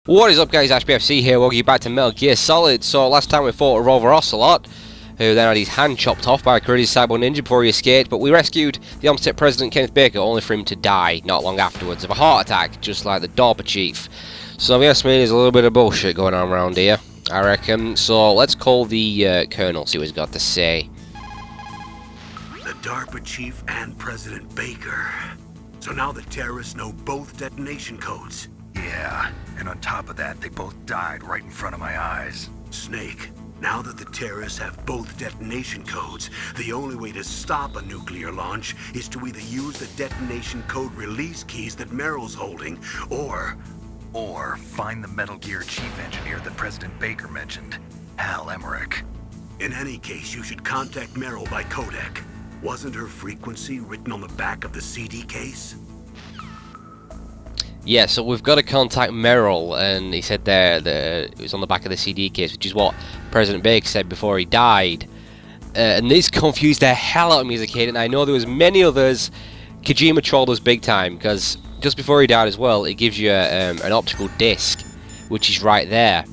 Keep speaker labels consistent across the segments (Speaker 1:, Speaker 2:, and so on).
Speaker 1: What is up, guys? Ashbfc here. Welcome you back to Metal Gear Solid. So last time we fought a Rover Ocelot, who then had his hand chopped off by a crazy cyber ninja before he escaped, but we rescued the Omset President Kenneth Baker only for him to die not long afterwards of a heart attack, just like the Dorper Chief. So yes, me, there's a little bit of bullshit going on around here, I reckon. So let's call the Colonel, see what he's got to say.
Speaker 2: The DARPA Chief and President Baker. So now the terrorists know both detonation codes.
Speaker 3: Yeah, and on top of that, they both died right in front of my eyes.
Speaker 2: Snake, now that the terrorists have both detonation codes, the only way to stop a nuclear launch is to either use the detonation code release keys that Meryl's holding, or
Speaker 3: find the Metal Gear chief engineer that President Baker mentioned, Hal Emmerich.
Speaker 2: in any case, you should contact Meryl by codec. Wasn't her frequency written on the back of the CD case?
Speaker 1: Yeah, so we've got to contact Meryl, and he said there that it was on the back of the CD case, which is what President Baker said before he died. And this confused the hell out of me as a kid, and I know there was many others. Kojima trolled us big time, because just before he died as well, it gives you an optical disc, which is right there.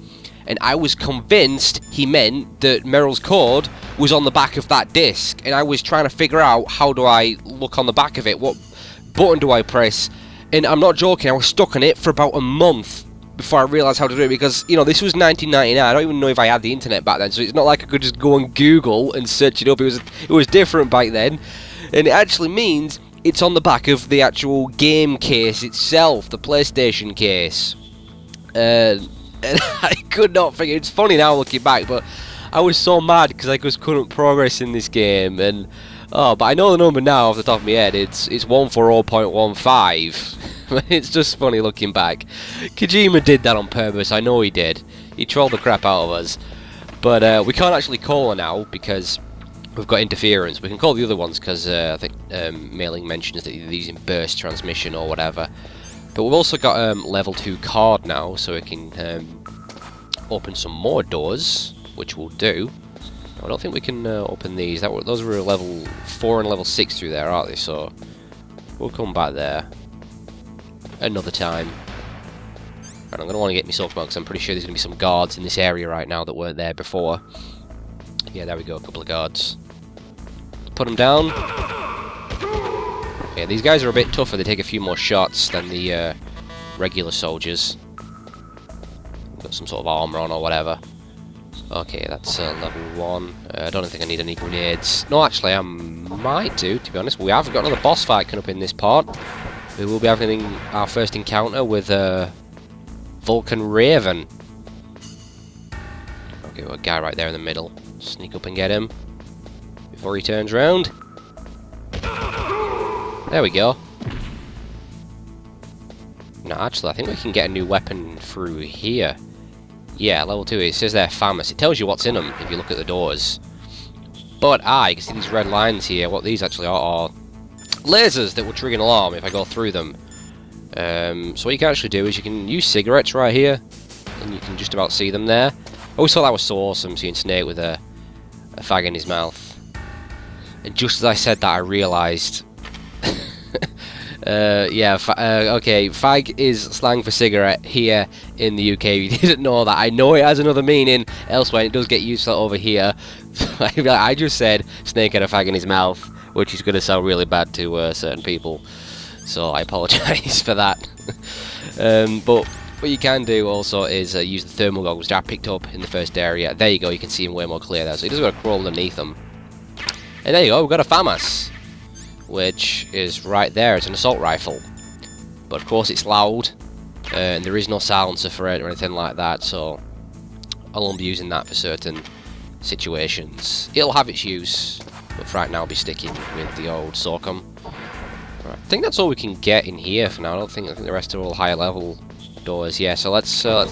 Speaker 1: And I was convinced he meant that Meryl's code was on the back of that disc, and I was trying to figure out, how do I look on the back of it, what button do I press? And I'm not joking, I was stuck on it for about a month before I realised how to do it, because, you know, this was 1999, I don't even know if I had the internet back then, so it's not like I could just go on Google and search it up. It was different back then, and it actually means it's on the back of the actual game case itself, the PlayStation case. And I could not figure, it's funny now looking back, but I was so mad because I just couldn't progress in this game, and but I know the number now off the top of my head. It's 140.15. It's just funny looking back. Kojima did that on purpose. I know he did. He trolled the crap out of us. But we can't actually call her now because we've got interference. We can call the other ones because I think Mailing mentions that they're using burst transmission or whatever. But we've also got level 2 card now, so we can open some more doors, which we'll do. I don't think we can open these. Those were level 4 and level 6 through there, aren't they? So we'll come back there another time. And I'm going to want to get myself back because I'm pretty sure there's going to be some guards in this area right now that weren't there before. Yeah, there we go, a couple of guards. Put them down. Yeah, these guys are a bit tougher. They take a few more shots than the regular soldiers. Got some sort of armor on or whatever. Okay, that's level 1. I don't think I need any grenades. No, actually, I might do, to be honest. We have got another boss fight coming up in this part. We will be having our first encounter with Vulcan Raven. Okay, we've got a guy right there in the middle. Sneak up and get him before he turns round. There we go. No, actually, I think we can get a new weapon through here. Yeah, level 2, it says they're famous. It tells you what's in them if you look at the doors. But you can see these red lines here. What these actually are lasers that will trigger an alarm if I go through them. So what you can actually do is you can use cigarettes right here, and you can just about see them there. I always thought that was so awesome, seeing Snake with a fag in his mouth. And just as I said that, I realised... okay, fag is slang for cigarette here in the UK. You didn't know that. I know it has another meaning elsewhere, and it does get used over here. I just said Snake had a fag in his mouth, which is going to sound really bad to certain people. So I apologise for that. But what you can do also is use the thermal goggles that I picked up in the first area. There you go, you can see them way more clear there. So you just got to crawl underneath them. And there you go, we've got a FAMAS, which is right there. It's an assault rifle, but of course it's loud, and there is no silencer for it or anything like that, so I'll only be using that for certain situations. It'll have its use, but for right now I'll be sticking with the old SOCOM. Right, I think that's all we can get in here for now. I think the rest are all higher level doors. Yeah, so let's go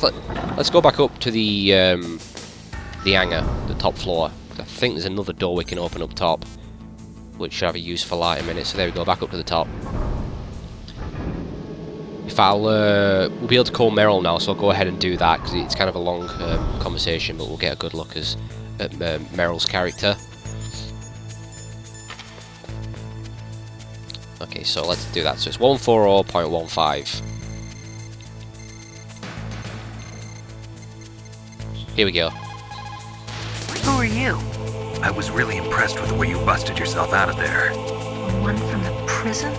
Speaker 1: back up to the hangar, the top floor. I think there's another door we can open up top, which should have a useful light in a minute. So there we go, back up to the top. If we'll be able to call Meryl now, so I'll go ahead and do that, because it's kind of a long conversation, but we'll get a good look at Meryl's character. Okay, so let's do that. So it's 140.15. Here we go.
Speaker 4: Who are you?
Speaker 3: I was really impressed with the way you busted yourself out of there.
Speaker 4: The one from the prison?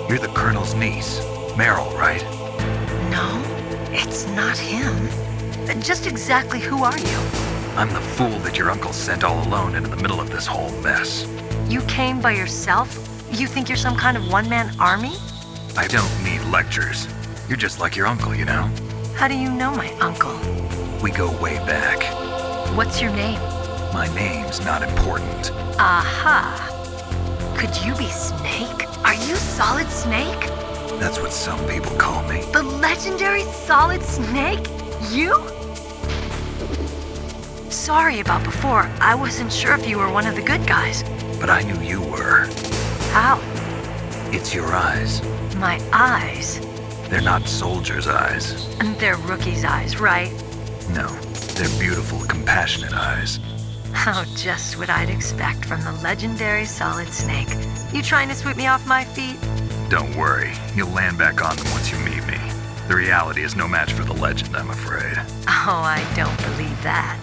Speaker 3: You're the Colonel's niece, Meryl, right?
Speaker 4: No, it's not him. Just exactly who are you?
Speaker 3: I'm the fool that your uncle sent all alone into the middle of this whole mess.
Speaker 4: You came by yourself? You think you're some kind of one-man army?
Speaker 3: I don't need lectures. You're just like your uncle, you know?
Speaker 4: How do you know my uncle?
Speaker 3: We go way back.
Speaker 4: What's your name?
Speaker 3: My name's not important.
Speaker 4: Aha. Could you be Snake? Are you Solid Snake?
Speaker 3: That's what some people call me.
Speaker 4: The legendary Solid Snake? You? Sorry about before. I wasn't sure if you were one of the good guys.
Speaker 3: But I knew you were.
Speaker 4: How?
Speaker 3: It's your eyes.
Speaker 4: My eyes.
Speaker 3: They're not soldiers' eyes.
Speaker 4: And they're rookies' eyes, right?
Speaker 3: No, they're beautiful, compassionate eyes.
Speaker 4: Oh, just what I'd expect from the legendary Solid Snake. You trying to sweep me off my feet?
Speaker 3: Don't worry, you'll land back on them once you meet me. The reality is no match for the legend, I'm afraid.
Speaker 4: Oh, I don't believe that.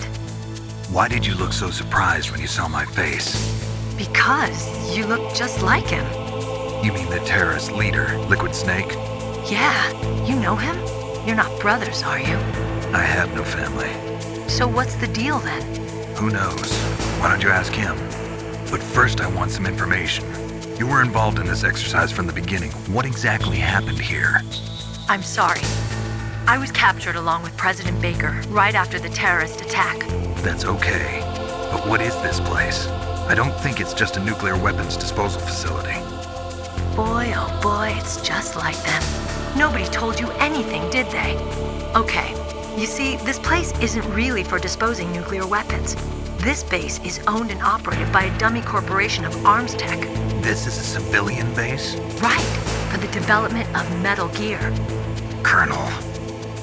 Speaker 3: Why did you look so surprised when you saw my face?
Speaker 4: Because you look just like him.
Speaker 3: You mean the terrorist leader, Liquid Snake?
Speaker 4: Yeah, you know him? You're not brothers, are you?
Speaker 3: I have no family.
Speaker 4: So what's the deal then?
Speaker 3: Who knows? Why don't you ask him? But first I want some information. You were involved in this exercise from the beginning. What exactly happened here?
Speaker 4: I'm sorry. I was captured along with President Baker right after the terrorist attack.
Speaker 3: That's okay. But what is this place? I don't think it's just a nuclear weapons disposal facility.
Speaker 4: Boy, oh boy, it's just like them. Nobody told you anything, did they? Okay, you see, this place isn't really for disposing nuclear weapons. This base is owned and operated by a dummy corporation of arms tech.
Speaker 3: This is a civilian base?
Speaker 4: Right, for the development of Metal Gear.
Speaker 3: Colonel.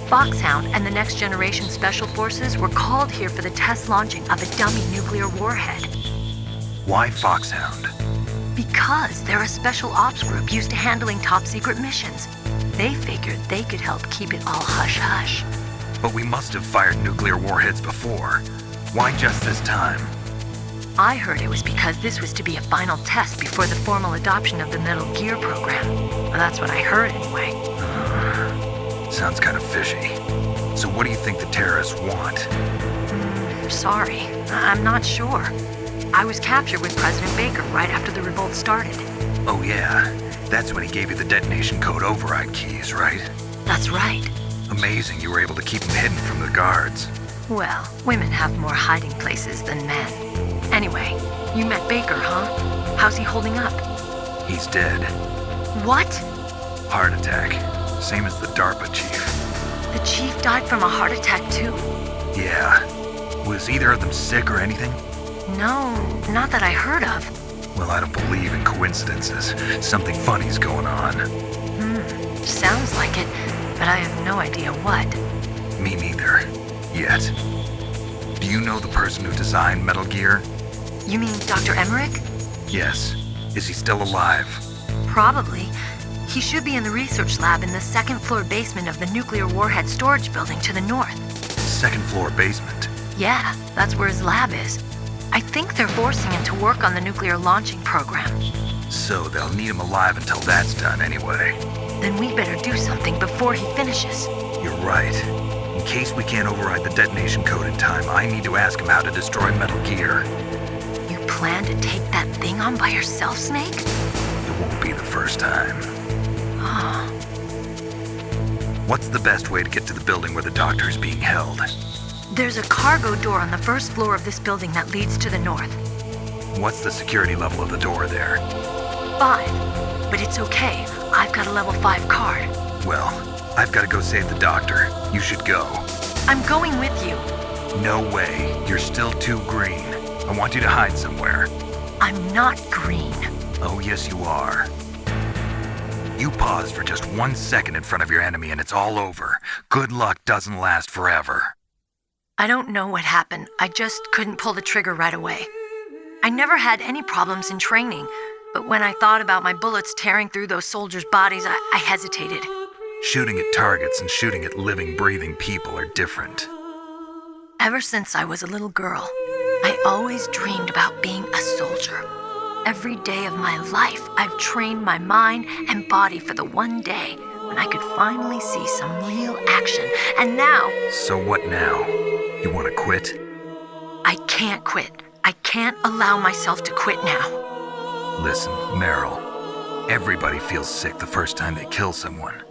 Speaker 4: Foxhound and the Next Generation Special Forces were called here for the test launching of a dummy nuclear warhead.
Speaker 3: Why Foxhound?
Speaker 4: Because they're a special ops group used to handling top-secret missions. They figured they could help keep it all hush-hush.
Speaker 3: But we must have fired nuclear warheads before. Why just this time?
Speaker 4: I heard it was because this was to be a final test before the formal adoption of the Metal Gear program. Well, that's what I heard anyway.
Speaker 3: Sounds kind of fishy. So what do you think the terrorists want?
Speaker 4: Sorry, I'm not sure. I was captured with President Baker right after the revolt started.
Speaker 3: Oh yeah, that's when he gave you the detonation code override keys, right?
Speaker 4: That's right.
Speaker 3: Amazing you were able to keep them hidden from the guards.
Speaker 4: Well, women have more hiding places than men. Anyway, you met Baker, huh? How's he holding up?
Speaker 3: He's dead.
Speaker 4: What?
Speaker 3: Heart attack. Same as the DARPA chief.
Speaker 4: The chief died from a heart attack too?
Speaker 3: Yeah. Was either of them sick or anything?
Speaker 4: No, not that I heard of.
Speaker 3: Well, I don't believe in coincidences. Something funny's going on.
Speaker 4: Sounds like it, but I have no idea what.
Speaker 3: Me neither. Yet. Do you know the person who designed Metal Gear?
Speaker 4: You mean Dr. Emmerich?
Speaker 3: Yes. Is he still alive?
Speaker 4: Probably. He should be in the research lab in the second-floor basement of the nuclear warhead storage building to the north.
Speaker 3: Second floor basement.
Speaker 4: Yeah, that's where his lab is. I think they're forcing him to work on the nuclear launching program.
Speaker 3: So they'll need him alive until that's done anyway.
Speaker 4: Then we better do something before he finishes.
Speaker 3: You're right. In case we can't override the detonation code in time, I need to ask him how to destroy Metal Gear.
Speaker 4: You plan to take that thing on by yourself, Snake?
Speaker 3: It won't be the first time.
Speaker 4: Oh.
Speaker 3: What's the best way to get to the building where the doctor is being held?
Speaker 4: There's a cargo door on the first floor of this building that leads to the north.
Speaker 3: What's the security level of the door there?
Speaker 4: 5. But it's okay. I've got a level 5 card.
Speaker 3: Well, I've got to go save the doctor. You should go.
Speaker 4: I'm going with you.
Speaker 3: No way. You're still too green. I want you to hide somewhere.
Speaker 4: I'm not green.
Speaker 3: Oh, yes, you are. You paused for just 1 second in front of your enemy and it's all over. Good luck doesn't last forever.
Speaker 4: I don't know what happened. I just couldn't pull the trigger right away. I never had any problems in training, but when I thought about my bullets tearing through those soldiers' bodies, I hesitated.
Speaker 3: Shooting at targets and shooting at living, breathing people are different.
Speaker 4: Ever since I was a little girl, I always dreamed about being a soldier. Every day of my life, I've trained my mind and body for the one day when I could finally see some real action. And now...
Speaker 3: So what now? You want to quit?
Speaker 4: I can't quit. I can't allow myself to quit now.
Speaker 3: Listen, Meryl. Everybody feels sick the first time they kill someone.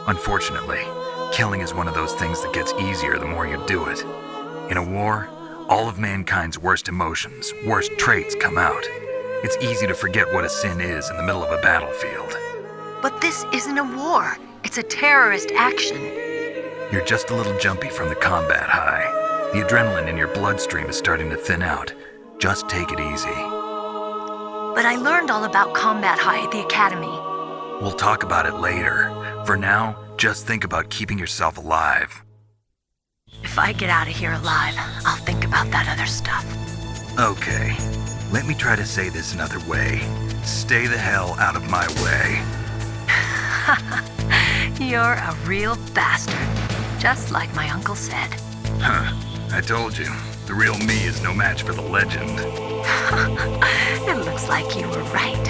Speaker 3: Unfortunately, killing is one of those things that gets easier the more you do it. In a war, all of mankind's worst emotions, worst traits come out. It's easy to forget what a sin is in the middle of a battlefield.
Speaker 4: But this isn't a war. It's a terrorist action.
Speaker 3: You're just a little jumpy from the combat high. The adrenaline in your bloodstream is starting to thin out. Just take it easy.
Speaker 4: But I learned all about combat high at the academy.
Speaker 3: We'll talk about it later. For now, just think about keeping yourself alive.
Speaker 4: If I get out of here alive, I'll think about that other stuff.
Speaker 3: Okay, let me try to say this another way. Stay the hell out of my way.
Speaker 4: You're a real bastard, just like my uncle said.
Speaker 3: Huh, I told you. The real me is no match for the legend.
Speaker 4: It looks like you were right.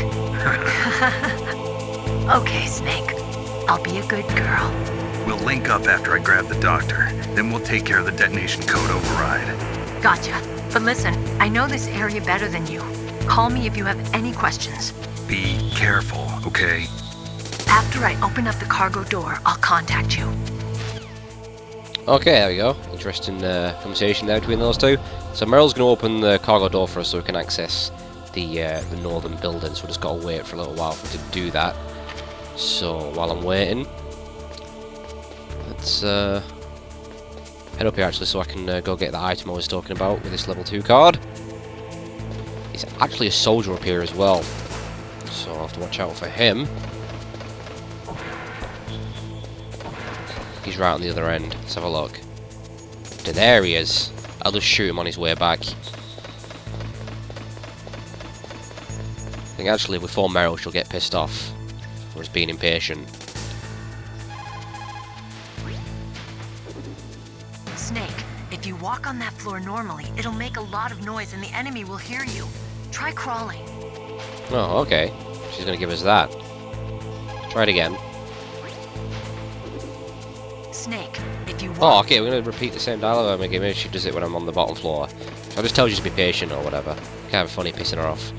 Speaker 4: Okay, Snake. I'll be a good girl.
Speaker 3: We'll link up after I grab the doctor. Then we'll take care of the detonation code override.
Speaker 4: Gotcha. But listen, I know this area better than you. Call me if you have any questions.
Speaker 3: Be careful, okay?
Speaker 4: After I open up the cargo door, I'll contact you.
Speaker 1: Okay, there we go. Interesting conversation there between those two. So Meryl's going to open the cargo door for us so we can access the northern building. So we've just got to wait for a little while for to do that. So while I'm waiting, let's head up here actually so I can go get the item I was talking about with this level 2 card. He's actually a soldier up here as well, so I'll have to watch out for him. He's right on the other end. Let's have a look. There he is. I'll just shoot him on his way back. I think actually before Meryl she'll get pissed off for us being impatient.
Speaker 4: Snake, if you walk on that floor normally, it'll make a lot of noise and the enemy will hear you. Try crawling.
Speaker 1: Oh, okay. She's gonna give us that. Try it again.
Speaker 4: Snake, if you walk...
Speaker 1: Oh, okay, we're gonna repeat the same dialogue. Maybe she does it when I'm on the bottom floor. So I just tell you to be patient or whatever. Kind of funny pissing her off.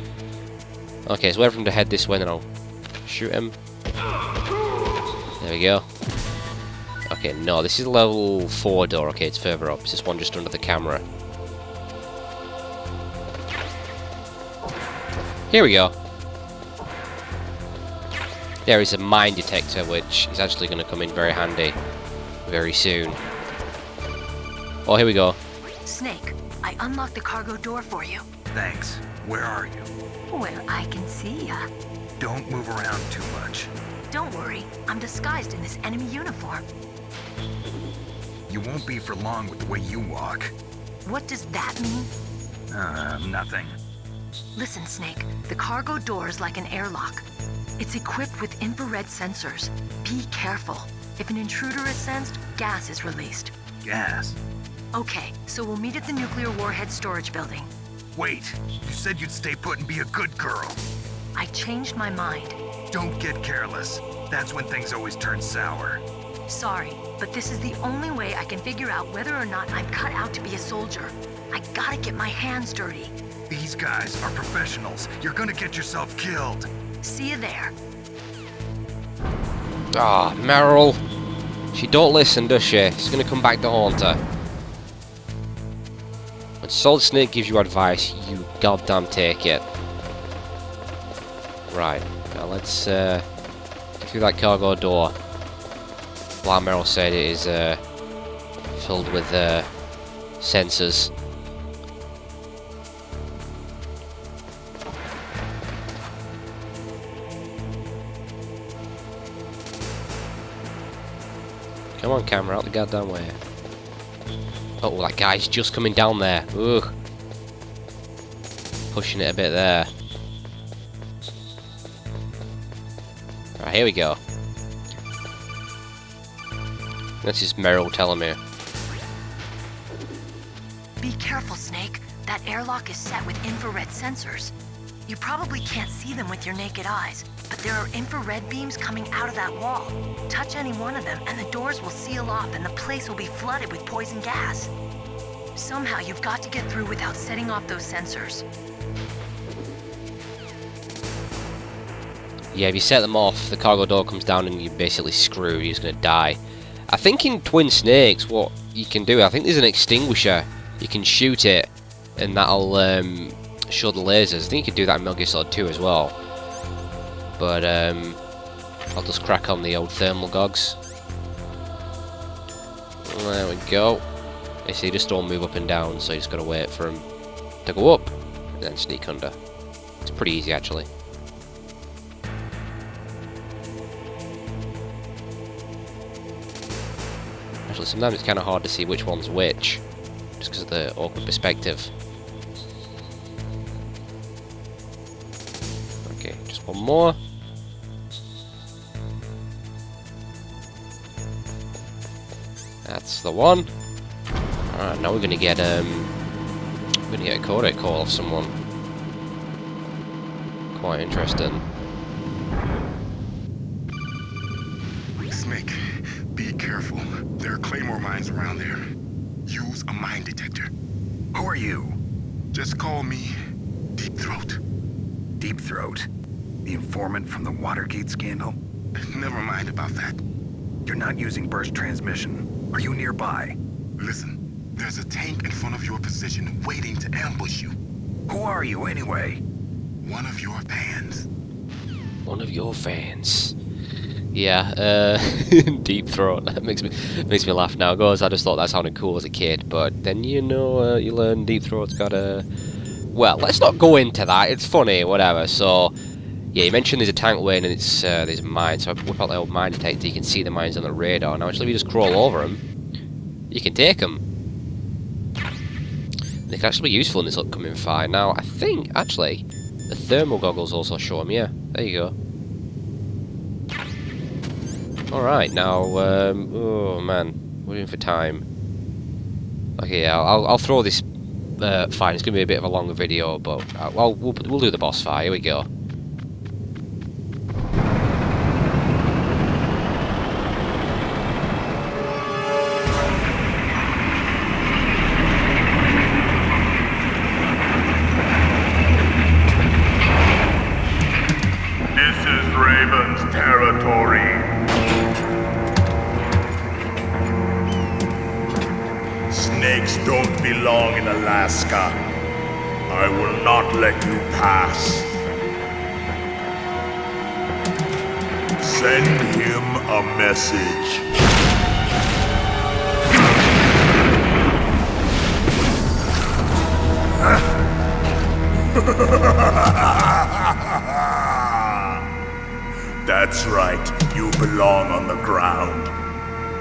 Speaker 1: Okay, so wait for him to head this way and then I'll shoot him. There we go. Okay, no, this is level 4 door. Okay, it's further up. It's this one just under the camera. Here we go. There is a mine detector, which is actually going to come in very handy very soon. Oh, here we go.
Speaker 4: Snake, I unlocked the cargo door for you.
Speaker 3: Thanks. Where are you?
Speaker 4: Where I can see ya.
Speaker 3: Don't move around too much.
Speaker 4: Don't worry, I'm disguised in this enemy uniform.
Speaker 3: You won't be for long with the way you walk.
Speaker 4: What does that mean?
Speaker 3: Nothing.
Speaker 4: Listen, Snake, the cargo door is like an airlock. It's equipped with infrared sensors. Be careful. If an intruder is sensed, gas is released.
Speaker 3: Gas?
Speaker 4: Okay, so we'll meet at the nuclear warhead storage building.
Speaker 3: Wait, you said you'd stay put and be a good girl.
Speaker 4: I changed my mind.
Speaker 3: Don't get careless. That's when things always turn sour.
Speaker 4: Sorry, but this is the only way I can figure out whether or not I'm cut out to be a soldier. I gotta get my hands dirty.
Speaker 3: These guys are professionals. You're gonna get yourself killed.
Speaker 4: See you there.
Speaker 1: Ah, Meryl. She don't listen, does she? She's gonna come back to haunt her. When Solid Snake gives you advice, you goddamn take it. Right, now let's get through that cargo door. Like Meryl said, it is filled with sensors. Come on, camera, out the goddamn way. Oh, that guy's just coming down there. Ugh. Pushing it a bit there. Right, here we go. This is Meryl telling me.
Speaker 4: Be careful, Snake. That airlock is set with infrared sensors. You probably can't see them with your naked eyes, but there are infrared beams coming out of that wall. Touch any one of them and the doors will seal off and the place will be flooded with poison gas. Somehow you've got to get through without setting off those sensors.
Speaker 1: Yeah, if you set them off, the cargo door comes down and you're basically screwed. You're just going to die. I think in Twin Snakes, what you can do, I think there's an extinguisher. You can shoot it, and that'll show the lasers. I think you can do that in Metal Gear Solid 2 as well. But I'll just crack on the old thermal gogs. There we go. You see, just don't move up and down, so you just got to wait for them to go up, and then sneak under. It's pretty easy, actually. Actually, sometimes it's kind of hard to see which one's which, just because of the awkward perspective. Okay, just one more. That's the one. Alright, now we're gonna get a codec call of someone. Quite interesting.
Speaker 5: Snake, be careful. There are claymore mines around there. Use a mine detector.
Speaker 3: Who are you?
Speaker 5: Just call me Deep Throat.
Speaker 3: Deep Throat? The informant from the Watergate scandal?
Speaker 5: Never mind about that.
Speaker 3: You're not using burst transmission. Are you nearby?
Speaker 5: Listen, there's a tank in front of your position waiting to ambush you.
Speaker 3: Who are you anyway?
Speaker 5: One of your fans.
Speaker 1: One of your fans. Yeah, Deep Throat. That makes me laugh now. Goes, I just thought that sounded cool as a kid, but then you know, you learn Deep Throat's got a. Well, let's not go into that. It's funny, whatever. So, yeah, you mentioned there's a tank waiting, and it's there's a mine. So I whip out the old mine detector. You can see the mines on the radar. Now, actually, if you just crawl over them, you can take them. They can actually be useful in this upcoming fight. Now, I think actually the thermal goggles also show them. Yeah, there you go. Alright, now, oh man, we're in for time. Okay, yeah, I'll throw this fight. It's going to be a bit of a longer video, but we'll do the boss fight. Here we go.
Speaker 6: This is Raven's territory. Snakes don't belong in Alaska. I will not let you pass. Send him a message. That's right, you belong on the ground.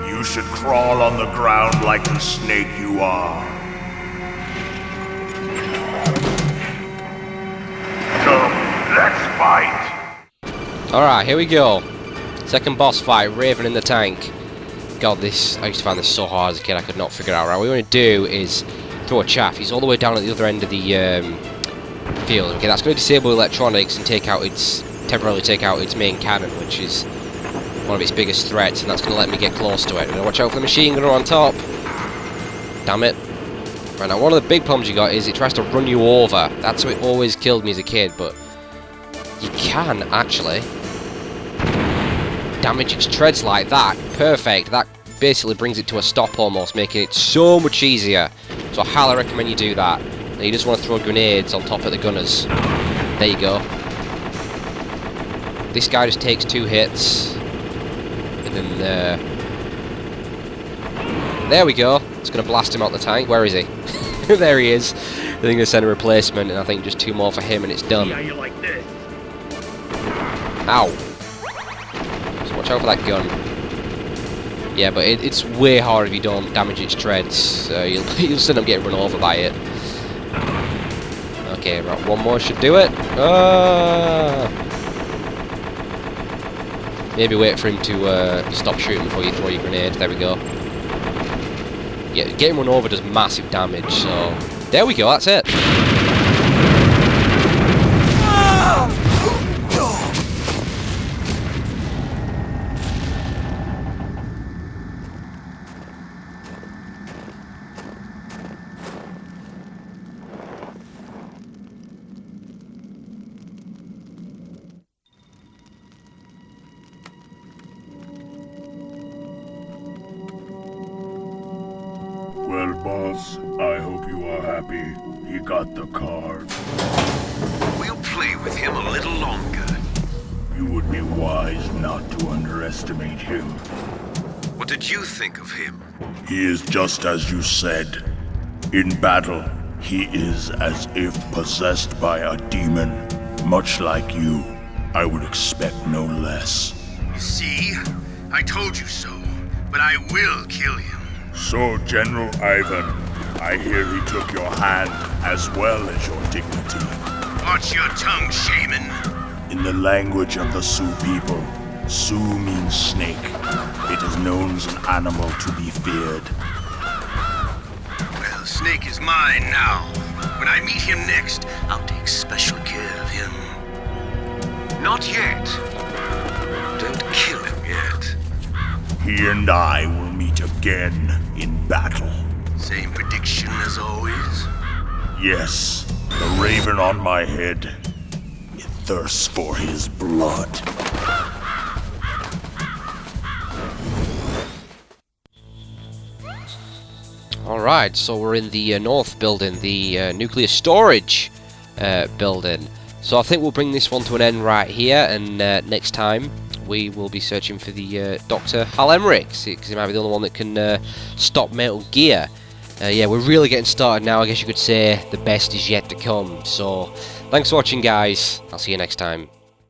Speaker 6: You should crawl on the ground like the snake you are. Come, let's fight.
Speaker 1: Alright, here we go. Second boss fight, Raven in the tank. God, this, I used to find this so hard as a kid, I could not figure it out. Right, what we want to do is throw a chaff. He's all the way down at the other end of the field. Okay, that's going to disable electronics and temporarily take out its main cannon, which is one of its biggest threats, and that's going to let me get close to it. And watch out for the machine gunner on top. Damn it. Right, now one of the big problems you got is it tries to run you over. That's what always killed me as a kid, but you can actually damage its treads like that. Perfect. That basically brings it to a stop almost, making it so much easier. So I highly recommend you do that. Now you just want to throw grenades on top of the gunners. There you go. This guy just takes 2 hits. And then there we go. It's going to blast him out the tank. Where is he? There he is. They're going to send a replacement, and I think just 2 more for him, and it's done.
Speaker 6: Yeah, you like this.
Speaker 1: Ow. So watch out for that gun. Yeah, but it's way harder if you don't damage its treads. You'll still end up getting run over by it. Okay, right, one more should do it. Maybe wait for him to stop shooting before you throw your grenade. There we go. yeah, getting one over does massive damage. So there we go. That's it.
Speaker 6: Well, boss, I hope you are happy. He got the card.
Speaker 2: We'll play with him a little longer.
Speaker 6: You would be wise not to underestimate him.
Speaker 2: What did you think of him?
Speaker 6: He is just as you said. In battle, he is as if possessed by a demon. Much like you, I would expect no less.
Speaker 5: You see? I told you so. But I will kill him.
Speaker 6: So, General Ivan, I hear he took your hand as well as your dignity.
Speaker 5: Watch your tongue, shaman.
Speaker 6: In the language of the Sioux people, Sioux means snake. It is known as an animal to be feared.
Speaker 5: Well, Snake is mine now. When I meet him next, I'll take special care of him.
Speaker 2: Not yet. Don't kill him yet.
Speaker 6: He and I will meet again in battle.
Speaker 5: Same prediction as always.
Speaker 6: Yes, the raven on my head. It thirsts for his blood.
Speaker 1: Alright, so we're in the north building, the nuclear storage building. So I think we'll bring this one to an end right here, and next time we will be searching for the Dr. Hal Emmerich, because he might be the only one that can stop Metal Gear. Yeah, we're really getting started now. I guess you could say the best is yet to come. So, thanks for watching, guys. I'll see you next time.